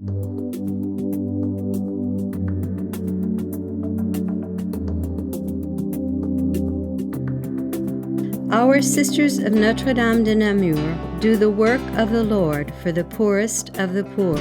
Our Sisters of Notre Dame de Namur do the work of the Lord for the poorest of the poor,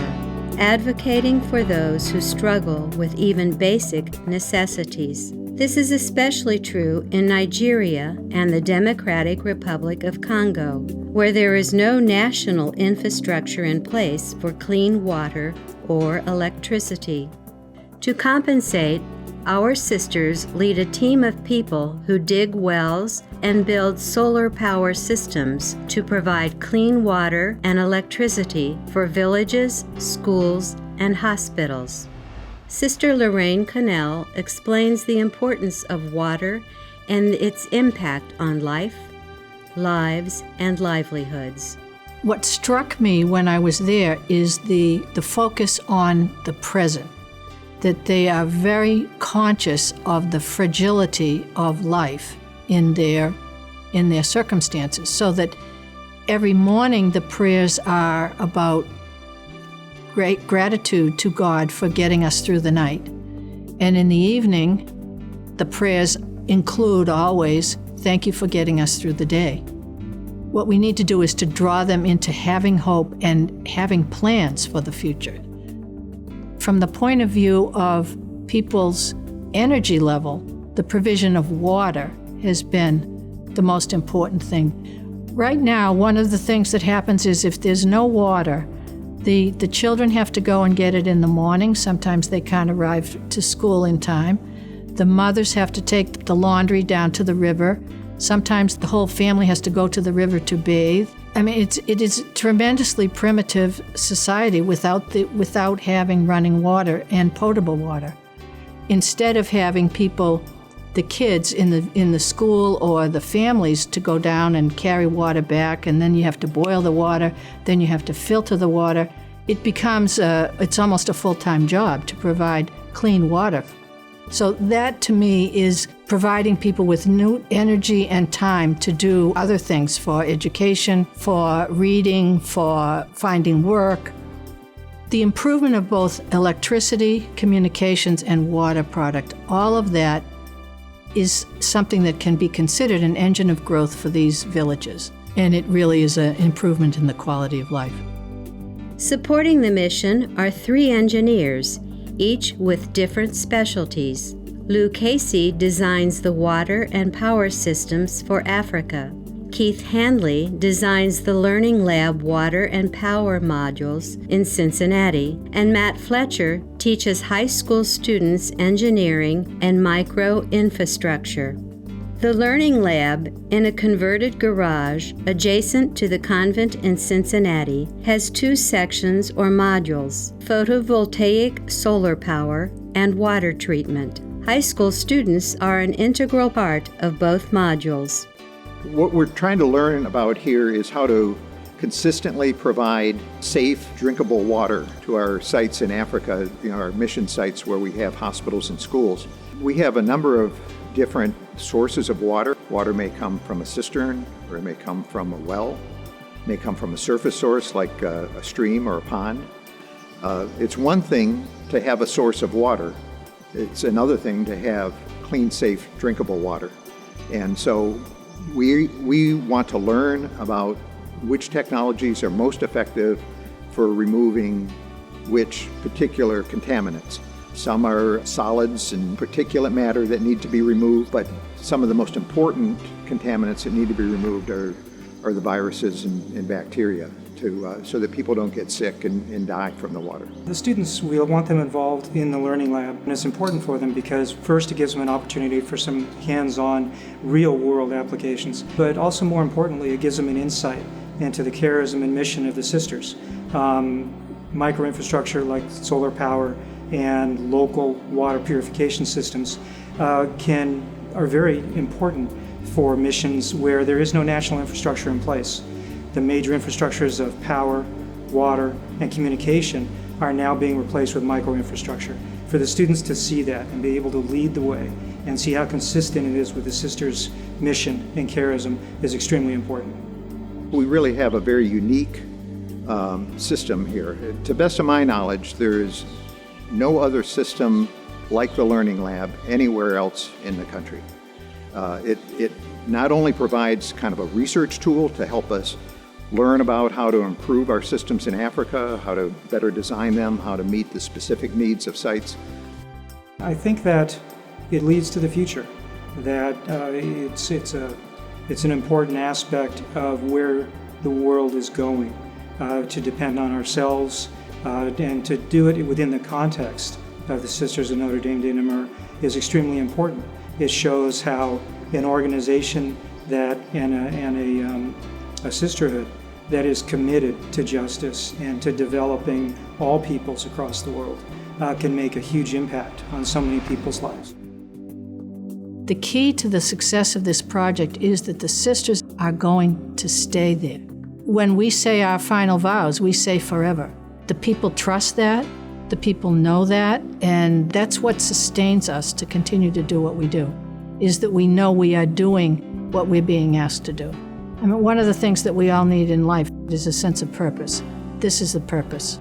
advocating for those who struggle with even basic necessities. This is especially true in Nigeria and the Democratic Republic of Congo, where there is no national infrastructure in place for clean water or electricity. To compensate, our sisters lead a team of people who dig wells and build solar power systems to provide clean water and electricity for villages, schools, and hospitals. Sister Lorraine Connell explains the importance of water and its impact on life, lives, and livelihoods. What struck me when I was there is the focus on the present, that they are very conscious of the fragility of life in their circumstances, so that every morning the prayers are about great gratitude to God for getting us through the night. And in the evening, the prayers include always, thank you for getting us through the day. What we need to do is to draw them into having hope and having plans for the future. From the point of view of people's energy level, the provision of water has been the most important thing. Right now, one of the things that happens is if there's no water, the children have to go and get it in the morning. Sometimes they can't arrive to school in time. The mothers have to take the laundry down to the river. Sometimes the whole family has to go to the river to bathe. I mean, it is a tremendously primitive society without having running water and potable water. Instead of having people, the kids in the school or the families, to go down and carry water back, and then you have to boil the water, then you have to filter the water, it becomes it's almost a full-time job to provide clean water. So that, to me, is providing people with new energy and time to do other things for education, for reading, for finding work. The improvement of both electricity, communications, and water product, all of that is something that can be considered an engine of growth for these villages. And it really is an improvement in the quality of life. Supporting the mission are 3 engineers, each with different specialties. Lou Casey designs the water and power systems for Africa. Keith Handley designs the Learning Lab water and power modules in Cincinnati, and Matt Fletcher teaches high school students engineering and micro-infrastructure. The Learning Lab, in a converted garage adjacent to the convent in Cincinnati, has 2 sections or modules: photovoltaic solar power and water treatment. High school students are an integral part of both modules. What we're trying to learn about here is how to consistently provide safe, drinkable water to our sites in Africa, our mission sites where we have hospitals and schools. We have a number of different sources of water. Water may come from a cistern, or it may come from a well, it may come from a surface source like a stream or a pond. It's one thing to have a source of water. It's another thing to have clean, safe, drinkable water. And so we want to learn about which technologies are most effective for removing which particular contaminants. Some are solids and particulate matter that need to be removed, but some of the most important contaminants that need to be removed are the viruses and bacteria, so that people don't get sick and die from the water. The students, we want them involved in the Learning Lab, and it's important for them because first it gives them an opportunity for some hands-on, real-world applications, but also more importantly, it gives them an insight into the charism and mission of the sisters. Microinfrastructure like solar power and local water purification systems are very important for missions where there is no national infrastructure in place. The major infrastructures of power, water, and communication are now being replaced with microinfrastructure. For the students to see that and be able to lead the way and see how consistent it is with the sisters' mission and charism is extremely important. We really have a very unique system here. To best of my knowledge, there is no other system like the Learning Lab anywhere else in the country. It not only provides kind of a research tool to help us learn about how to improve our systems in Africa, how to better design them, how to meet the specific needs of sites. I think that it leads to the future, that it's an important aspect of where the world is going, to depend on ourselves and to do it within the context of the Sisters of Notre Dame de Namur is extremely important. It shows how an organization that and a sisterhood that is committed to justice and to developing all peoples across the world can make a huge impact on so many people's lives. The key to the success of this project is that the sisters are going to stay there. When we say our final vows, we say forever. The people trust that, the people know that, and that's what sustains us to continue to do what we do, is that we know we are doing what we're being asked to do. I mean, one of the things that we all need in life is a sense of purpose. This is the purpose.